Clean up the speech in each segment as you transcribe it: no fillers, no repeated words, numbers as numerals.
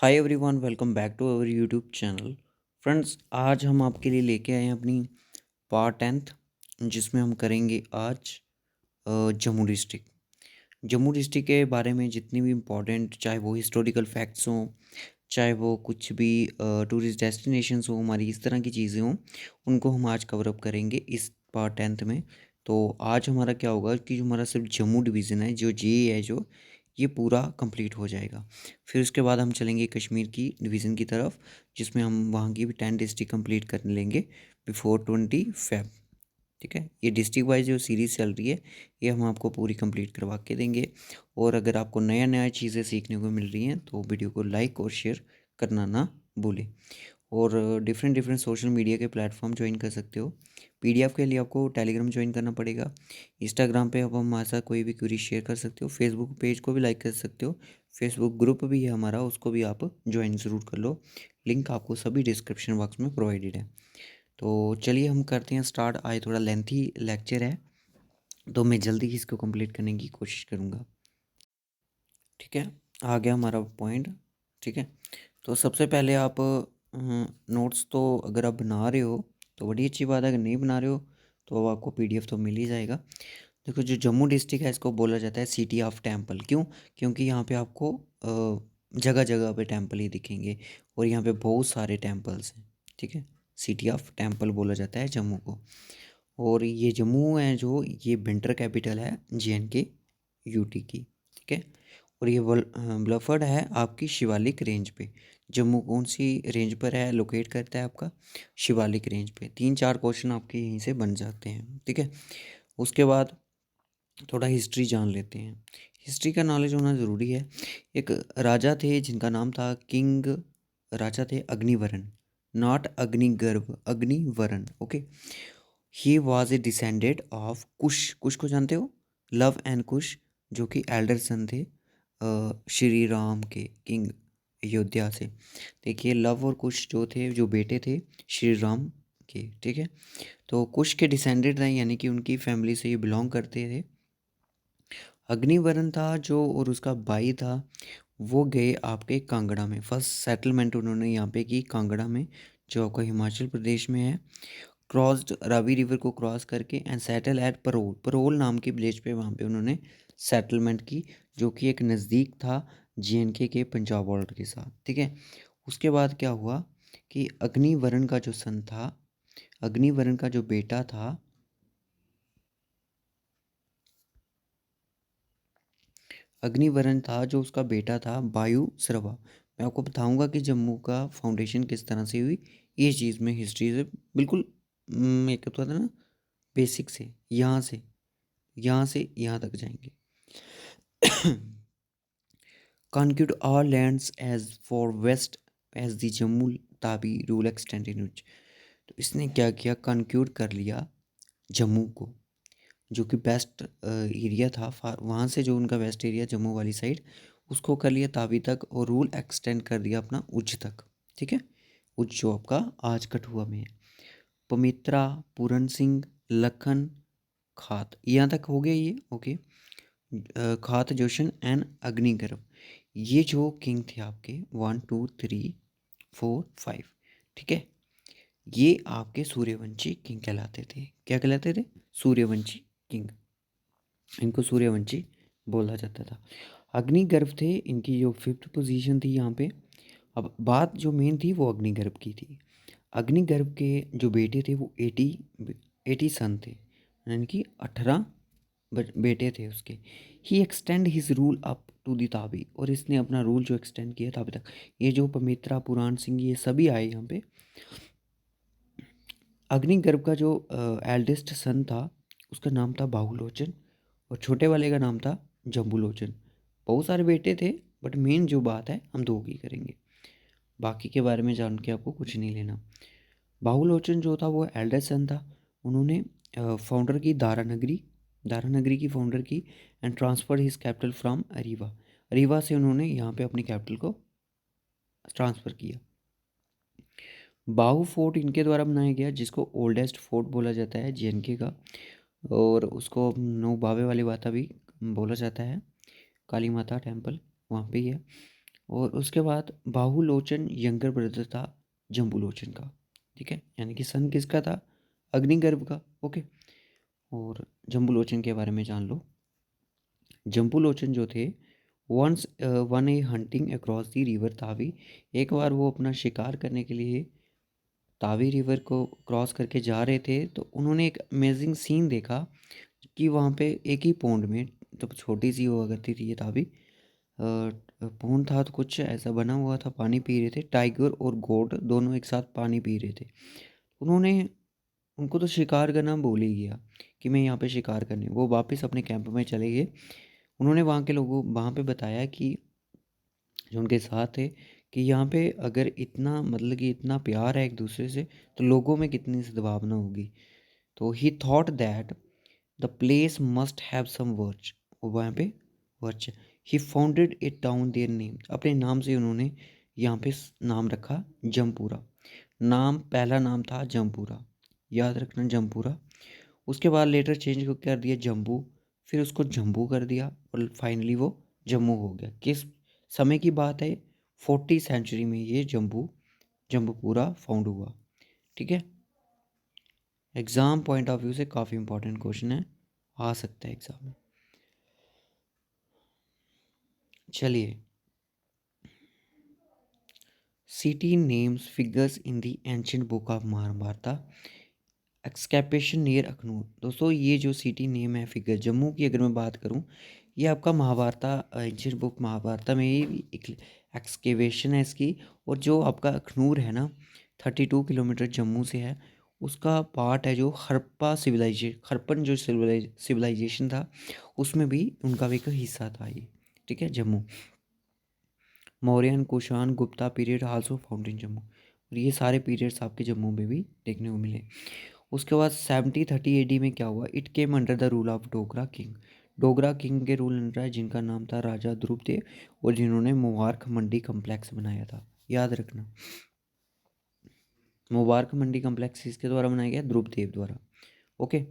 Hi everyone, welcome back to our YouTube channel. Friends, आज हम आपके लिए लेके आए हैं अपनी पार्ट 10th, जिसमें हम करेंगे आज जम्मू डिस्ट्रिक्ट। जम्मू डिस्ट्रिक्ट के बारे में जितनी भी इम्पोर्टेंट, चाहे वो हिस्टोरिकल फैक्ट्स हों, चाहे वो कुछ भी टूरिस्ट डेस्टिनेशंस हो, हमारी इस तरह की चीज़ें हों, उनको हम आज कवर अप करेंगे इस पार्ट 10th में। तो आज हमारा क्या होगा कि जो हमारा सिर्फ जम्मू डिवीज़न है, जो जे है, जो ये पूरा कंप्लीट हो जाएगा। फिर उसके बाद हम चलेंगे कश्मीर की डिवीज़न की तरफ, जिसमें हम वहाँ की भी 10 डिस्ट्रिक्ट कंप्लीट कर लेंगे बिफोर 20 Feb। ठीक है, ये डिस्ट्रिक्ट वाइज जो सीरीज़ चल रही है, ये हम आपको पूरी कंप्लीट करवा के देंगे। और अगर आपको नया नया चीज़ें सीखने को मिल रही हैं तो वीडियो को लाइक और शेयर करना ना भूलें। और डिफरेंट डिफरेंट सोशल मीडिया के प्लेटफॉर्म ज्वाइन कर सकते हो। पीडीएफ के लिए आपको टेलीग्राम ज्वाइन करना पड़ेगा। इंस्टाग्राम पे आप हमारे साथ कोई भी क्वेरी शेयर कर सकते हो। फेसबुक पेज को भी लाइक कर सकते हो। फेसबुक ग्रुप भी है हमारा, उसको भी आप ज्वाइन ज़रूर कर लो। लिंक आपको सभी डिस्क्रिप्शन बॉक्स में प्रोवाइडेड है। तो चलिए हम करते हैं स्टार्ट। आज थोड़ा लेंथी लेक्चर है, तो मैं जल्दी ही इसको कंप्लीट करने की कोशिश करूँगा। ठीक है, आ गया हमारा पॉइंट। ठीक है, तो सबसे पहले आप नोट्स तो अगर आप बना रहे हो तो बड़ी अच्छी बात है। अगर नहीं बना रहे हो तो आपको पीडीएफ तो मिल ही जाएगा। देखो, जो जम्मू डिस्ट्रिक्ट है इसको बोला जाता है सिटी ऑफ टेम्पल। क्यों? क्योंकि यहाँ पे आपको जगह जगह पे टेम्पल ही दिखेंगे और यहाँ पे बहुत सारे टेम्पल्स हैं। ठीक है, सिटी ऑफ टेम्पल बोला जाता है जम्मू को। और ये जम्मू है जो, ये विंटर कैपिटल है जेएंडके यूटी की। ठीक है, और ये ब्लफर्ड है आपकी शिवालिक रेंज पे। जम्मू कौन सी रेंज पर है, लोकेट करता है आपका शिवालिक रेंज पे। 3-4 क्वेश्चन आपके यहीं से बन जाते हैं। ठीक है, उसके बाद थोड़ा हिस्ट्री जान लेते हैं। हिस्ट्री का नॉलेज होना ज़रूरी है। एक राजा थे जिनका नाम था किंग, राजा थे Agnivaran, not Agnigarbh, Agnivaran. Okay, he was a descended of Kush. Kush को जानते हो? लव एंड कुश, जो कि एल्डर सन थे श्री राम के, किंग अयोध्या से। देखिए, लव और कुश जो थे, जो बेटे थे श्री राम के। ठीक है, तो कुश के डिसेंडेड थे, यानी कि उनकी फैमिली से ये बिलोंग करते थे। अग्निवरण था जो, और उसका भाई था, वो गए आपके कांगड़ा में। फर्स्ट सेटलमेंट उन्होंने यहाँ पे की कांगड़ा में, जो आपका हिमाचल प्रदेश में है। क्रॉस्ड रावी रिवर को क्रॉस करके and settle at parole, parole नाम के विलेज पे वहाँ पे उन्होंने सेटलमेंट की, जो कि एक नज़दीक था जेएंडके के पंजाब बॉर्डर के साथ। ठीक है, उसके बाद क्या हुआ कि अग्निवरण का जो सन था, अग्निवरण का जो बेटा था, अग्निवरण था जो उसका बेटा था वायु श्रवा। मैं आपको बताऊंगा कि जम्मू का फाउंडेशन किस तरह से हुई। ये चीज़ में हिस्ट्री से बिल्कुल एक तो था ना, बेसिक से यहाँ से यहाँ तक जाएंगे। Conquered all lands as far west as the Jammu Tawi rule extended. तो इसने क्या किया, कॉन्क्यूड कर लिया जम्मू को, जो कि बेस्ट एरिया था। वहाँ से जो उनका वेस्ट एरिया जम्मू वाली साइड, उसको कर लिया तावी तक, और रूल एक्सटेंड कर दिया अपना उच्च तक। ठीक है, उच्च जो आपका आज कठुआ में है। पमित्रा, पूरन सिंह, लखन, खात, यहाँ तक हो गया ये। ओके, खात जोशन एंड अग्निगर्भ, ये जो किंग थे आपके 1 2 3 4 5। ठीक है, ये आपके सूर्यवंशी किंग कहलाते थे। क्या कहलाते थे? सूर्यवंशी किंग। इनको सूर्यवंशी बोला जाता था। अग्निगर्भ थे, इनकी जो फिफ्थ पोजीशन थी यहाँ पे। अब बात जो मेन थी वो अग्निगर्भ की थी। अग्निगर्भ के जो बेटे थे वो 80 सन थे, यानी कि 18 बेटे थे उसके। He extend his rule up to the Tawi, और इसने अपना रूल जो एक्सटेंड किया ताबी तक। ये जो पमित्रा, पुराण सिंह, ये सभी आए यहाँ पे। अग्निगर्भ का जो एल्डेस्ट सन था, उसका नाम था बाहुलोचन, और छोटे वाले का नाम था जम्बूलोचन। बहुत सारे बेटे थे, बट मेन जो बात है हम दो की करेंगे। बाकी के बारे में जान के आपको कुछ नहीं लेना। बाहुलोचन जो था वो एल्डेस्ट सन था। उन्होंने फाउंडर की दारानगरी, दारानगरी की फाउंडर की, and transfer his capital from Ariwa. Ariwa से उन्होंने यहाँ पे अपनी कैपिटल को ट्रांसफ़र किया। बाहू फोर्ट इनके द्वारा बनाया गया, जिसको ओल्डेस्ट फोर्ट बोला जाता है जेएनके का, और उसको नो बावे वाली बाता भी बोला जाता है। काली माता टेम्पल वहाँ पे ही है। और उसके बाद बाहुलोचन यंगर ब्रदर था जम्बूलोचन का, ठीक है, यानी कि सन किसका था, अग्निगर्भ का। ओके, और जम्बूलोचन के बारे में जान लो। जम्बूलोचन जो थे once one a hunting across the river Tawi, एक बार वो अपना शिकार करने के लिए तावी रिवर को क्रॉस करके जा रहे थे, तो उन्होंने एक अमेजिंग सीन देखा कि वहाँ पे एक ही पौंड में, तो छोटी सी हुआ करती थी ये तावी, पौंड था तो कुछ ऐसा बना हुआ था, पानी पी रहे थे, टाइगर और गोट दोनों एक साथ पानी पी रहे थे। उन्होंने उनको तो शिकार करना भूल ही गया कि मैं यहाँ पे शिकार करने, वो वापस अपने कैंप में चले गए। उन्होंने वहाँ के लोगों वहाँ पे बताया कि जो उनके साथ थे कि यहाँ पे अगर इतना मतलब कि इतना प्यार है एक दूसरे से, तो लोगों में कितनी सद्भावना होगी। तो he thought that the place must have some virtue, वो वहाँ पे virtue, he founded it down their name, अपने नाम से उन्होंने यहाँ पे नाम रखा जमपुरा। नाम पहला नाम था जमपुरा, याद रखना जमपुरा। उसके बाद लेटर चेंज कर दिया जम्बू, फिर उसको जम्बू कर दिया और फाइनली वो जम्मू हो गया। किस समय की बात है, 40 सेंचुरी में ये जम्बूपुरा फाउंड हुआ, ठीक है। एग्ज़ाम पॉइंट ऑफ व्यू से काफ़ी इंपॉर्टेंट क्वेश्चन है, आ सकता है एग्ज़ाम में। चलिए, city names figures in the ancient book of Mahabharata, excavation near Akhnoor. दोस्तों ये जो सिटी नेम है फिगर जम्मू की, अगर मैं बात करूं, ये आपका महाभारता एंशिएंट बुक महाभारता में ही एक एक्सकेवेशन है इसकी। और जो आपका अखनूर है ना, 32 किलोमीटर जम्मू से है, उसका पार्ट है जो हड़प्पा सिविलाइजेशन, हड़प्पन जो सिविलाइजेशन था, उसमें भी उनका भी एक हिस्सा था ये, ठीक है, Jammu. Mauryan, Kushan, Gupta period also found in Jammu, और ये सारे पीरियड्स आपके जम्मू में भी देखने को मिले। उसके बाद 70-30 एडी में क्या हुआ, it came under the rule of Dogra king. Dogra king के रूल अंडर है, जिनका नाम था राजा ध्रुवदेव, और जिन्होंने मुबारक मंडी कम्प्लेक्स बनाया था, याद रखना। मुबारक मंडी कम्प्लेक्स किसके द्वारा बनाया गया, ध्रुवदेव द्वारा। ओके,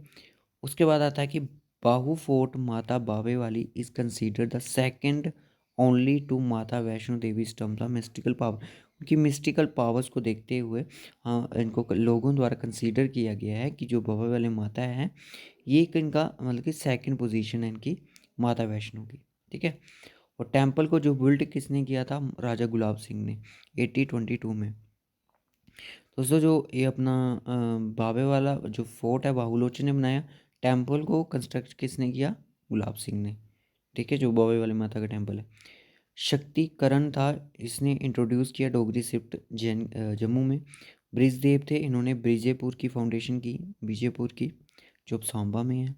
उसके बाद आता है कि बाहू fort Mata Bawe Wali is consider the second only to Mata Vaishno Devi stamp the mystical power. उनकी मिस्टिकल पावर्स को देखते हुए हाँ, इनको लोगों द्वारा कंसीडर किया गया है कि जो बावे वाले माता है, ये एक इनका मतलब कि सेकंड पोजीशन है इनकी, माता वैष्णो की, ठीक है। और टेम्पल को जो बिल्ड किसने किया था, राजा गुलाब सिंह ने 1822 में। दोस्तों जो ये अपना बावे वाला जो फोर्ट है बाहुलोचन ने बनाया, टेम्पल को कंस्ट्रक्ट किसने किया, गुलाब सिंह ने, ठीक है, जो बावे वाली माता का टेम्पल है। शक्तिकरण था, इसने इंट्रोड्यूस किया डोगरी शिफ्ट जम्मू में। ब्रिजदेव थे, इन्होंने ब्रिजेपुर की फाउंडेशन की, बीजेपुर की, जो अब सांबा में है।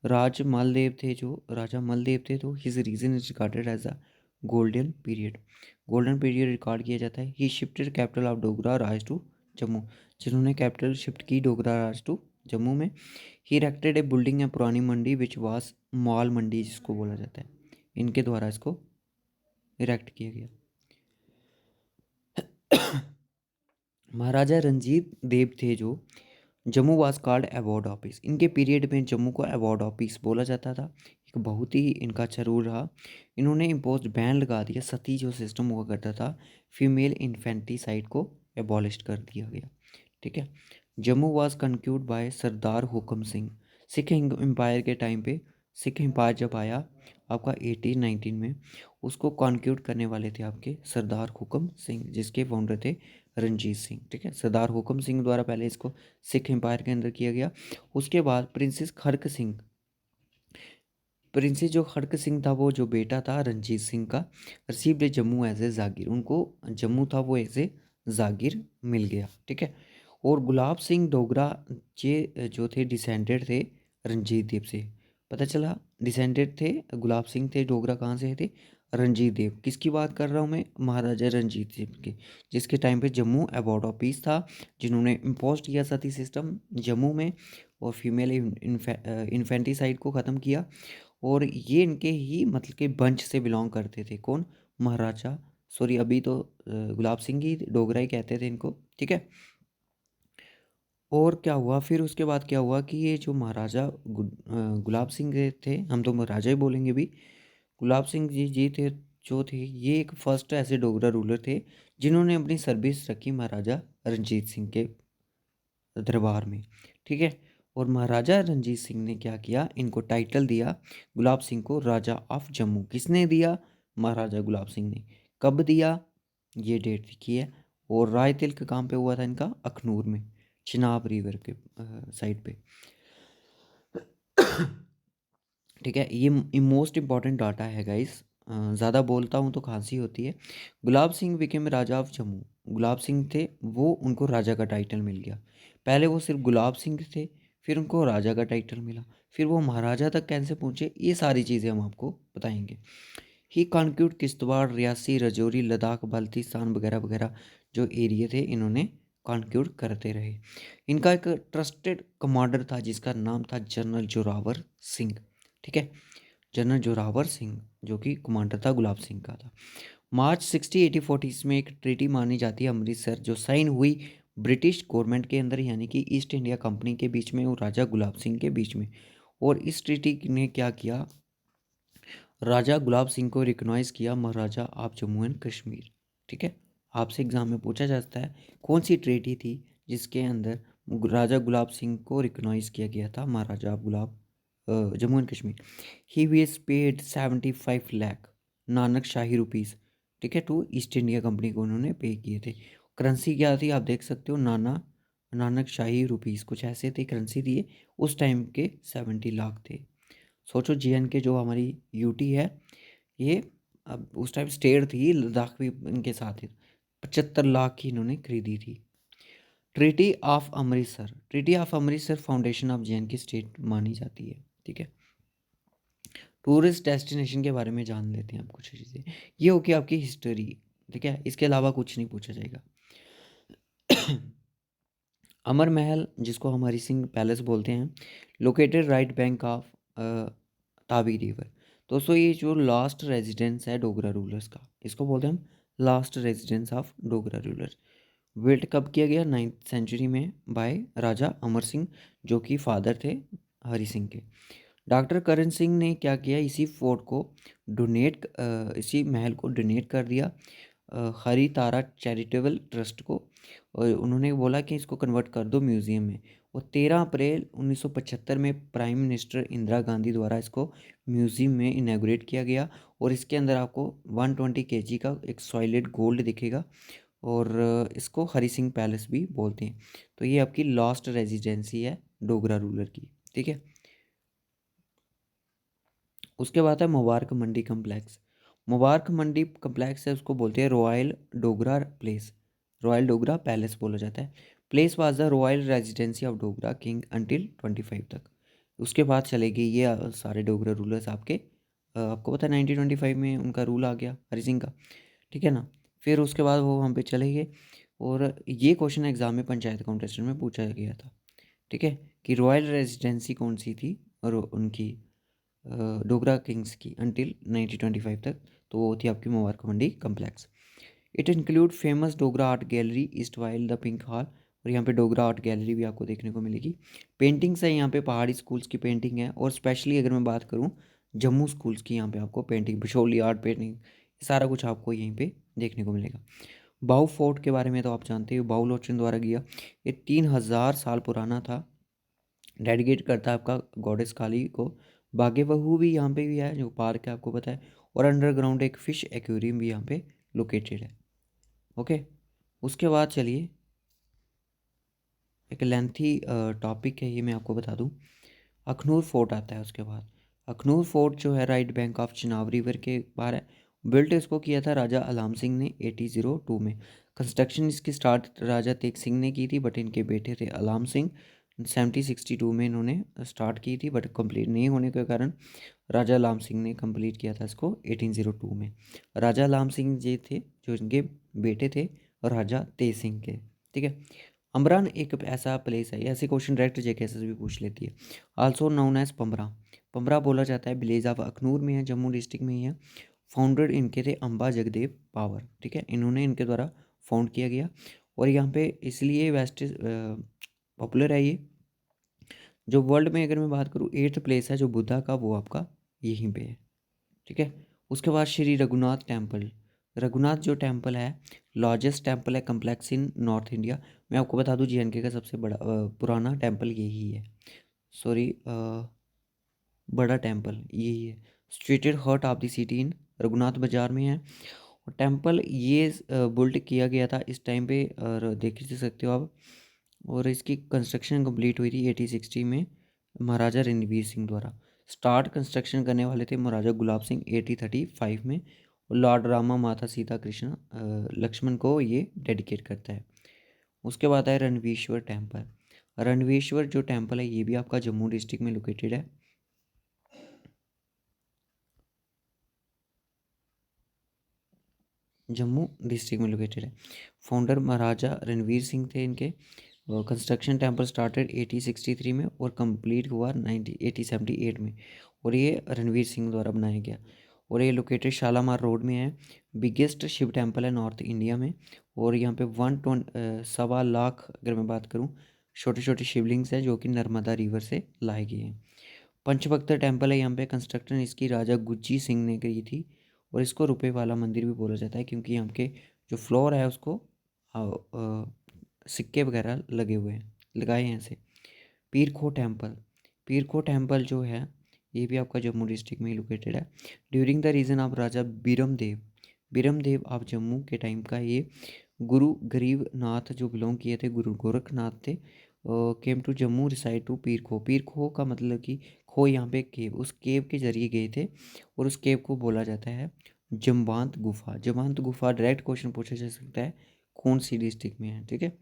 राज मालदेव थे, जो राजा मालदेव थे, तो his region is recorded as a golden period, golden period record किया जाता है। He shifted capital of Dogra Raj to Jammu, जिन्होंने कैपिटल शिफ्ट की डोगरा राज टू जम्मू में। ही इरेक्टेड ए बिल्डिंग है पुरानी मंडी विच वास मॉल मंडी जिसको बोला जाता है, इनके द्वारा इसको इरेक्ट किया गया। महाराजा रंजीत देव थे, जो Jammu was called award office, इनके पीरियड में जम्मू को अवार्ड ऑफिस बोला जाता था। एक बहुत ही इनका अच्छा रूल रहा। इन्होंने इम्पोज बैन लगा दिया, सती जो सिस्टम हुआ करता था, फीमेल इन्फेंटिसाइड को एबॉलिश कर दिया गया, ठीक है। जम्मू वाज कंक्यूड बाय सरदार हुकम सिंह, सिख एम्पायर के टाइम पे, सिख एम्पायर जब आया आपका 1819 में, उसको कॉन्क्यूट करने वाले थे आपके सरदार हुकम सिंह, जिसके फाउंडर थे रंजीत सिंह, ठीक है। सरदार हुकम सिंह द्वारा पहले इसको सिख एम्पायर के अंदर किया गया। उसके बाद प्रिंसेस खड़क सिंह, प्रिंसेस जो खड़क सिंह था, वो जो बेटा था रंजीत सिंह का, रिसीव्ड जम्मू एज ए जागीर, उनको जम्मू था वो एज ए जागीर मिल गया, ठीक है। और गुलाब सिंह डोगरा ये जो थे डिसेंडेड थे रंजीत देव से, पता चला डिसेंडेड थे, गुलाब सिंह थे डोगरा कहाँ से थे, रंजीत देव। किसकी बात कर रहा हूँ मैं, महाराजा रंजीत देव की, जिसके टाइम पे जम्मू अवार्ड ऑफ पीस था, जिन्होंने इम्पोज किया सती सिस्टम जम्मू में, और फीमेल इन्फेंटिसाइड को ख़त्म किया। और ये इनके ही मतलब के वंश से बिलोंग करते थे, कौन, महाराजा, सॉरी अभी तो गुलाब सिंह ही डोगरा ही कहते थे इनको, ठीक है। और क्या हुआ फिर उसके बाद, क्या हुआ कि ये जो महाराजा गुलाब सिंह थे, हम तो महाराजा ही बोलेंगे भी, गुलाब सिंह जी थे, जो थे ये एक फर्स्ट ऐसे डोगरा रूलर थे जिन्होंने अपनी सर्विस रखी महाराजा रणजीत सिंह के दरबार में, ठीक है। और महाराजा रणजीत सिंह ने क्या किया, इनको टाइटल दिया गुलाब सिंह को राजा ऑफ जम्मू। किसने दिया? महाराजा गुलाब सिंह ने। कब दिया? ये डेट लिखी है। और राय तिलक कहाँ पे हुआ था इनका? अखनूर में, चिनाब रिवर के साइड पे, ठीक है। ये मोस्ट इंपॉर्टेंट डाटा है गाइस। ज़्यादा बोलता हूँ तो खांसी होती है। Gulab Singh became raja of Jammu. गुलाब सिंह थे वो, उनको राजा का टाइटल मिल गया। पहले वो सिर्फ गुलाब सिंह थे, फिर उनको राजा का टाइटल मिला, फिर वो महाराजा तक कैसे पहुँचे, ये सारी चीज़ें हम आपको बताएंगे। ही कॉन्क्यूट किश्तवाड़, रियासी, रजौरी, लद्दाख, बाल्टिस्तान वगैरह वगैरह जो एरिया थे इन्होंने कॉन्क्यूट करते रहे। इनका एक ट्रस्टेड कमांडर था जिसका नाम था जनरल जोरावर सिंह, ठीक है। जनरल जोरावर सिंह जो कि कमांडर था गुलाब सिंह का था। मार्च 1640 में एक ट्रीटी मानी जाती है अमृतसर, जो साइन हुई ब्रिटिश गवर्नमेंट के अंदर यानी कि ईस्ट इंडिया कंपनी के बीच में और राजा गुलाब सिंह के बीच में। और इस ट्रीटी ने क्या किया, राजा गुलाब सिंह को रिकॉग्नाइज किया महाराजा ऑफ जम्मू एंड कश्मीर, ठीक है। आपसे एग्जाम में पूछा जाता है कौन सी ट्रीटी थी जिसके अंदर राजा गुलाब सिंह को रिकॉग्नाइज किया गया था maharaja of Gulab Jammu and Kashmir. He was paid 75 lakh Nanak Shahi rupees, ठीक है, टू ईस्ट इंडिया कंपनी को उन्होंने पे किए थे। करेंसी क्या थी आप देख सकते हो, नानक शाही रुपीज़ कुछ ऐसे थे करेंसी थी। उस टाइम के 70 लाख थे। सोचो जीएन के जो हमारी यूटी है ये, अब उस टाइम स्टेट थी, लद्दाख भी इनके साथ ही 75 लाख की इन्होंने खरीदी थी। Treaty of Amritsar, treaty of Amritsar foundation of J N की स्टेट मानी जाती है, ठीक है। टूरिस्ट डेस्टिनेशन के बारे में जान लेते हैं आप कुछ चीज़ें। ये हो कि आपकी हिस्ट्री, ठीक है, इसके अलावा कुछ नहीं पूछा जाएगा। अमर महल जिसको हमारी सिंह पैलेस बोलते हैं, located right bank of Tawi river. दोस्तों ये जो लास्ट रेजिडेंस है डोगरा रूलर्स का, इसको बोलते हैं हम last residence of Dogra rulers. Built कब किया गया? 9th सेंचुरी में बाय राजा अमर सिंह जो कि फादर थे हरि सिंह के। डॉक्टर करण सिंह ने क्या किया, इसी फोर्ट को इसी महल को डोनेट कर दिया हरी तारा चैरिटेबल ट्रस्ट को। और उन्होंने बोला कि इसको कन्वर्ट कर दो म्यूज़ियम में। और 13 अप्रैल 1975 में प्राइम मिनिस्टर इंदिरा गांधी द्वारा इसको म्यूज़ियम में इनॉग्रेट किया गया। और इसके अंदर आपको 120 केजी का एक सॉलिड गोल्ड दिखेगा। और इसको हरि सिंह पैलेस भी बोलते हैं। तो ये आपकी लास्ट रेजिडेंसी है डोगरा रूलर की, ठीक है। उसके बाद है मुबारक मंडी कम्प्लेक्स। मुबारक मंडी कम्प्लेक्स है, उसको बोलते हैं royal Dogra place, royal Dogra palace बोला जाता है। Place was the royal residency of Dogra king until 25 तक। उसके बाद चले गए ये सारे डोगरा रूलर्स आपके, आपको पता है 1925 में उनका रूल आ गया हरि सिंह का, ठीक है ना। फिर उसके बाद वो वहाँ पे चले गए। और ये क्वेश्चन एग्जाम में पंचायत काउंटेस्टेंट में पूछा गया था, ठीक है, कि रॉयल रेजिडेंसी कौन सी थी और उनकी डोगरा किंग्स की अंटिल 1925 तक। तो वो थी आपकी Mubarak Mandi complex. It include famous Dogra art gallery east while the pink hall. और यहाँ पे डोगरा आर्ट गैलरी भी आपको देखने को मिलेगी। पेंटिंग्स है यहाँ पे, पहाड़ी स्कूल्स की पेंटिंग है। और स्पेशली अगर मैं बात करूँ जम्मू स्कूल्स की, यहाँ पे आपको पेंटिंग, बिशोली आर्ट पेंटिंग, सारा कुछ आपको यहीं पे देखने को मिलेगा। बाऊ फोर्ट के बारे में तो आप जानते हो, बाऊ लोचन द्वारा किया। ये 3000 साल पुराना था। डेडिकेट करता है आपका गॉडेस काली को। बागे बहू भी यहाँ पे भी है जो पार्क है आपको पता है। और अंडरग्राउंड एक फ़िश एक्वेरियम भी यहाँ पे लोकेटेड है, ओके। उसके बाद चलिए एक लेंथी टॉपिक है ये मैं आपको बता दूँ। अखनूर फोर्ट आता है उसके बाद। अखनूर फोर्ट जो है right bank of Chenab river के बाहर है। बिल्ट इसको किया था राजा अलाम सिंह ने 1802 में। कंस्ट्रक्शन इसकी स्टार्ट राजा तेग सिंह ने की थी, बट इनके बेटे थे अलाम सिंह 1762 में इन्होंने स्टार्ट की थी, बट कंप्लीट नहीं होने के कारण राजा अलाम सिंह ने कंप्लीट किया था इसको 1802 में। राजा अलाम सिंह जी थे जो इनके बेटे थे राजा तेज सिंह के, ठीक है। अमरान एक ऐसा प्लेस है, ऐसे क्वेश्चन डायरेक्ट जेकेएसएस भी पूछ लेती है। Also known as Pamra. Pamra बोला जाता है, विलेज ऑफ अखनूर में है, जम्मू डिस्ट्रिक्ट में ही है। फाउंडेड इनके थे अंबा जगदेव पावर, ठीक है, इन्होंने इनके द्वारा फाउंड किया गया। और यहाँ पे इसलिए वेस्ट पॉपुलर है ये। जो वर्ल्ड में अगर मैं बात करूँ 8th प्लेस है जो बुद्धा का, वो आपका यहीं पे है, ठीक है। उसके बाद श्री रघुनाथ टेम्पल। रघुनाथ जो टेम्पल है लार्जेस्ट टेम्पल है कम्प्लेक्स इन नॉर्थ इंडिया। मैं आपको बता दूं JNK का सबसे बड़ा पुराना टेम्पल यही है। सॉरी, बड़ा टेम्पल यही है। Situated heart of the city in Raghunath बाजार में है। और टेम्पल ये बिल्ड किया गया था इस टाइम पे, और देख ही सकते हो आप। और इसकी कंस्ट्रक्शन कंप्लीट हुई थी 1860 में महाराजा रणवीर सिंह द्वारा। स्टार्ट कंस्ट्रक्शन करने वाले थे महाराजा गुलाब सिंह 1835 में। और लॉर्ड रामा माता सीता कृष्ण लक्ष्मण को ये डेडिकेट करता है। उसके बाद है रणवीश्वर टेम्पल। रणवीश्वर जो टेम्पल है ये भी आपका जम्मू डिस्ट्रिक्ट में लोकेटेड है। जम्मू डिस्ट्रिक्ट में लोकेटेड है। फाउंडर महाराजा रणवीर सिंह थे इनके। कंस्ट्रक्शन टेम्पल स्टार्टेड 1863 में और कंप्लीट हुआ 1878 में। और ये रणवीर सिंह द्वारा बनाया गया। और ये लोकेटेड शालामार रोड में है। बिगेस्ट शिव टेम्पल है नॉर्थ इंडिया में। और यहाँ पे 1.25 लाख अगर मैं बात करूँ छोटे छोटे शिवलिंग्स हैं जो कि नर्मदा रिवर से लाए गए हैं। पंचभक्तर टेम्पल है यहाँ पे। कंस्ट्रक्शन इसकी राजा गुज्जी सिंह ने की थी। और इसको रुपए वाला मंदिर भी बोला जाता है क्योंकि यहाँ के जो फ्लोर है उसको सिक्के वगैरह लगे हुए हैं, लगाए हैं ऐसे। पीर खो टेम्पल। पीर खो टेम्पल जो है ये भी आपका जम्मू डिस्ट्रिक्ट में ही लोकेटेड है। ड्यूरिंग द रीजन ऑफ राजा बीरम देव। बीरम देव आप जम्मू के टाइम का ये गुरु गरीब नाथ जो बिलोंग किए थे, गुरु गोरखनाथ थे, came to Jammu reside to Peer Kho. पीर खो का मतलब कि खो यहाँ पे केव, उस केव के जरिए गए थे। और उस केव को बोला जाता है जम्बांत गुफा। जम्बांत गुफा डायरेक्ट क्वेश्चन पूछा जा सकता है कौन सी डिस्ट्रिक्ट में है, ठीक है।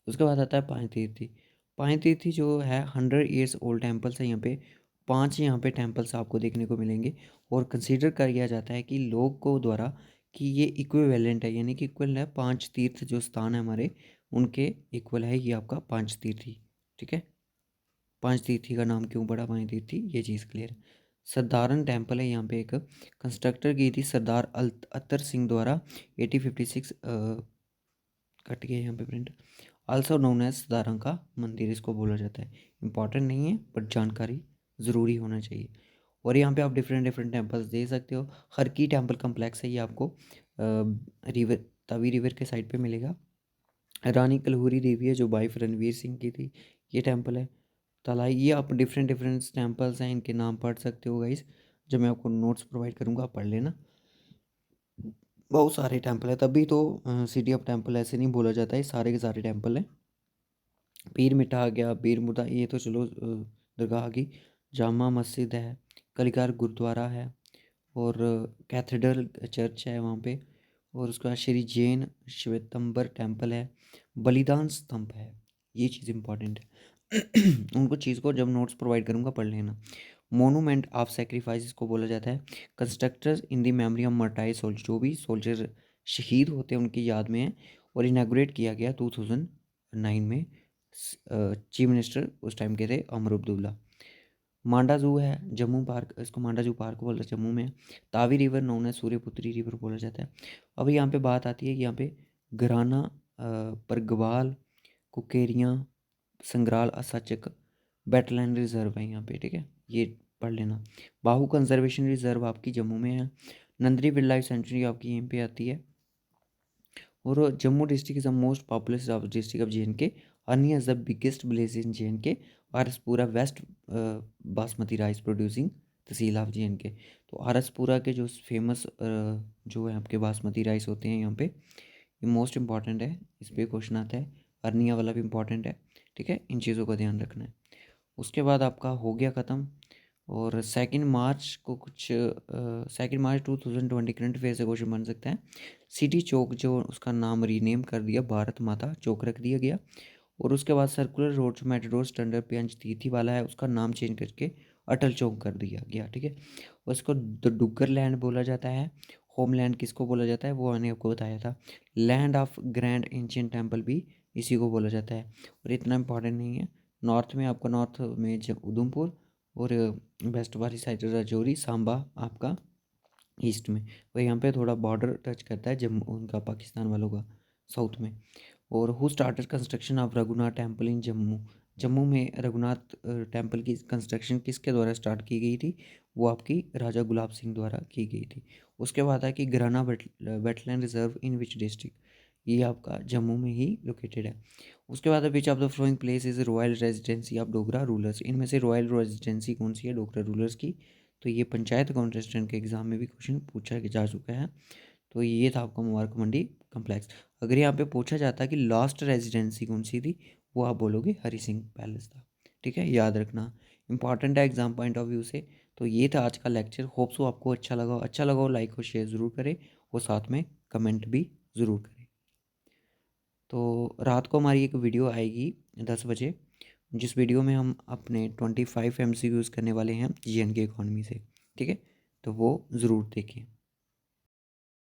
उसके बाद आता है पांचतीर्थी। पांचतीर्थी जो है 100 ईयर्स ओल्ड टेम्पल्स है यहाँ पे। 5 यहाँ पे टेम्पल्स आपको देखने को मिलेंगे। और कंसीडर किया जाता है कि लोग को द्वारा कि ये इक्विवेलेंट है, यानी कि इक्वल है 5 तीर्थ जो स्थान है हमारे उनके इक्वल है ये आपका पांचतीर्थी, ठीक है। पांचतीर्थी का नाम क्यों पड़ा पांचतीर्थी, ये चीज़ क्लियर है। सरदारन टेम्पल है यहाँ पे एक कंस्ट्रक्टर की थी सरदार अत्तर सिंह द्वारा 1856। कट गया यहाँ पे print. Also known as Sadarang का मंदिर इसको बोला जाता है। इंपॉर्टेंट नहीं है बट जानकारी ज़रूरी होना चाहिए। और यहाँ पे आप डिफरेंट डिफरेंट टेम्पल्स देख सकते हो। हर की टेम्पल कम्प्लेक्स है ये आपको रिवर तवी रिवर के साइड पे मिलेगा। रानी कलहूरी देवी है जो वाइफ रणवीर सिंह की थी, ये टेम्पल है। तलाई, ये आप डिफरेंट डिफरेंट टेम्पल्स हैं, इनके नाम पढ़ सकते हो गाइस। जब मैं आपको नोट्स प्रोवाइड करूँगा आप पढ़ लेना। बहुत सारे टेम्पल है, तभी तो सिटी ऑफ टेम्पल ऐसे नहीं बोला जाता है, सारे के सारे टेम्पल हैं। पीर मिठा आ गया, पीर मुदा, ये तो चलो दरगाह की। जामा मस्जिद है, कलिकार गुरुद्वारा है, और कैथेड्रल चर्च है वहाँ पे। और उसके बाद श्री जैन श्वेतंबर टेम्पल है। बलिदान स्तंभ है, ये चीज़ इंपॉर्टेंट है। उनको चीज़ को जब नोट्स प्रोवाइड करूँगा पढ़ लेना। मोनूमेंट ऑफ सेक्रीफाइस को बोला जाता है। Constructors in the memory of martyr soldier, जो भी सोल्जर शहीद होते हैं उनकी याद में है। और इनाग्रेट किया गया 2009 में। चीफ मिनिस्टर उस टाइम के थे अमर अब्दुल्ला। मांडा जू है जम्मू पार्क, इसको मांडा जू पार्क बोला जम्मू में। तावी रिवर नोन है सूर्यपुत्री रिवर बोला जाता है। अब यहाँ पे बात आती है कि यहाँ पे घराना परगवाल कुकेरियाँ संग्राल असचक वेटलैंड रिजर्व है यहाँ पे, ठीक है, ये पढ़ लेना। बाहू कंजर्वेशन रिजर्व आपकी जम्मू में है। नंदरी वाइल्ड लाइफ सेंचुरी आपकी यहीं पे आती है। और Jammu district is the most populous district of JNK। Arnia as the biggest village in JNK। RS Pura west basmati rice producing tehsil of JNK। तो आरसपुरा के जो फेमस जो है आपके बासमती राइस होते हैं यहाँ पे, ये मोस्ट इंपॉर्टेंट है, इस पर क्वेश्चन आता है। अर्निया वाला भी इंपॉर्टेंट है, ठीक है, इन चीज़ों का ध्यान रखना है। उसके बाद आपका हो गया ख़त्म। और 2 मार्च को कुछ 2 मार्च 2020 करंट अफेयर से क्वेश्चन बन सकता है। सिटी चौक जो उसका नाम रीनेम कर दिया, भारत माता चौक रख दिया गया। और उसके बाद सर्कुलर रोड जो मेट्रोडोर स्टैंडर्ड पंचतीर्थी वाला है उसका नाम चेंज करके अटल चौक कर दिया गया, ठीक है। उसको डुग्गर लैंड बोला जाता है। होमलैंड किसको बोला जाता है वो मैंने आपको बताया था। Land of grand ancient temple भी इसी को बोला जाता है। और इतना इंपॉर्टेंट नहीं है। नॉर्थ में आपका नॉर्थ में उधमपुर, और वेस्ट वाली साइड राजौरी सांबा आपका ईस्ट में। और यहाँ पे थोड़ा बॉर्डर टच करता है जम्मू उनका पाकिस्तान वालों का साउथ में। और who started construction of Raghunath temple in Jammu. Jammu में रघुनाथ टेम्पल की कंस्ट्रक्शन किसके द्वारा स्टार्ट की गई थी, वो आपकी राजा गुलाब सिंह द्वारा की गई थी। उसके बाद है कि ग्राना wetland reserve in which district, ये आपका जम्मू में ही लोकेटेड है। उसके बाद which of the flowing place is royal residency of Dogra rulers, इनमें से रॉयल रेजिडेंसी कौन सी है डोगरा रूलर्स की। तो ये पंचायत काउंटेस्टेंट के एग्जाम में भी क्वेश्चन पूछा जा चुका है। तो ये था आपका मुबारक मंडी कम्प्लेक्स। अगर यहाँ पे पूछा जाता कि लास्ट रेजिडेंसी कौन सी थी, वो आप बोलोगे हरि सिंह पैलेस था। ठीक है, याद रखना, इंपॉर्टेंट है एग्जाम पॉइंट ऑफ व्यू से। तो ये था आज का लेक्चर। होप्स हो आपको अच्छा लगा हो लाइक और शेयर ज़रूर करें और साथ में कमेंट भी ज़रूर करें। तो रात को हमारी एक वीडियो आएगी 10 बजे, जिस वीडियो में हम अपने 25 MCQs करने वाले हैं GNK इकॉनमी से। ठीक है, तो वो ज़रूर देखें।